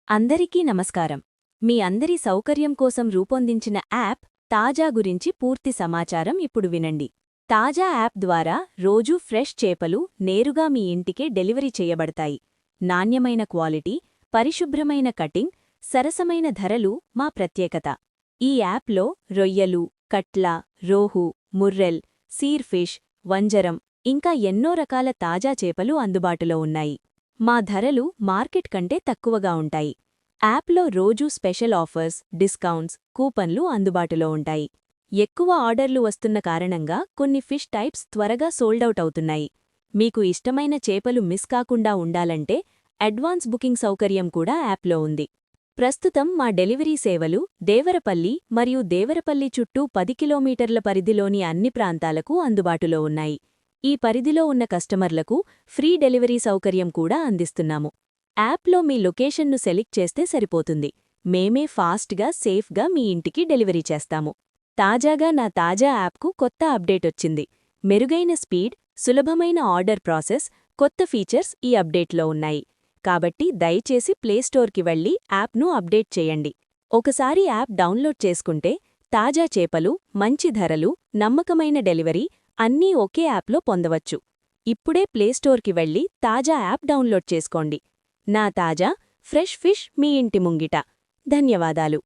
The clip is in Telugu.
అందరికీ నమస్కారం. మీ అందరి సౌకర్యం కోసం రూపొందించిన యాప్ తాజా గురించి పూర్తి సమాచారం ఇప్పుడు వినండి. తాజా యాప్ ద్వారా రోజూ ఫ్రెష్ చేపలు నేరుగా మీ ఇంటికే డెలివరీ చేయబడతాయి. నాణ్యమైన క్వాలిటీ, పరిశుభ్రమైన కటింగ్, సరసమైన ధరలు మా ప్రత్యేకత. ఈ యాప్లో రొయ్యలు, కట్ల, రోహు, ముర్రెల్, సీర్ఫిష్, వంజరం ఇంకా ఎన్నో రకాల తాజా చేపలు అందుబాటులో ఉన్నాయి. మా ధరలు మార్కెట్ కంటే తక్కువగా ఉంటాయి. యాప్లో రోజూ స్పెషల్ ఆఫర్స్, డిస్కౌంట్స్, కూపన్లు అందుబాటులో ఉంటాయి. ఎక్కువ ఆర్డర్లు వస్తున్న కారణంగా కొన్ని ఫిష్ టైప్స్ త్వరగా సోల్డౌట్ అవుతున్నాయి. మీకు ఇష్టమైన చేపలు మిస్ కాకుండా ఉండాలంటే అడ్వాన్స్ బుకింగ్ సౌకర్యం కూడా యాప్లో ఉంది. ప్రస్తుతం మా డెలివరీ సేవలు దేవరపల్లి మరియు దేవరపల్లి చుట్టూ 10 కిలోమీటర్ల పరిధిలోని అన్ని ప్రాంతాలకు అందుబాటులో ఉన్నాయి. ఈ పరిధిలో ఉన్న కస్టమర్లకు ఫ్రీ డెలివరీ సౌకర్యం కూడా అందిస్తున్నాము. యాప్లో మీ లొకేషన్ను సెలెక్ట్ చేస్తే సరిపోతుంది. మేమే ఫాస్ట్గా, సేఫ్గా మీ ఇంటికి డెలివరీ చేస్తాము. తాజాగా నా తాజా యాప్కు కొత్త అప్డేటొచ్చింది. మెరుగైన స్పీడ్, సులభమైన ఆర్డర్ ప్రాసెస్, కొత్త ఫీచర్స్ ఈ అప్డేట్లో ఉన్నాయి. కాబట్టి దయచేసి ప్లేస్టోర్కి వెళ్లి యాప్ను అప్డేట్ చేయండి. ఒకసారి యాప్ డౌన్లోడ్ చేసుకుంటే తాజా చేపలు, మంచి ధరలు, నమ్మకమైన డెలివరీ అన్నీ ఒకే యాప్లో పొందవచ్చు. ఇప్పుడే ప్లేస్టోర్కి వెళ్లి తాజా యాప్ డౌన్లోడ్ చేసుకోండి. నా తాజా, ఫ్రెష్ ఫిష్ మీ ఇంటి ముంగిట. ధన్యవాదాలు.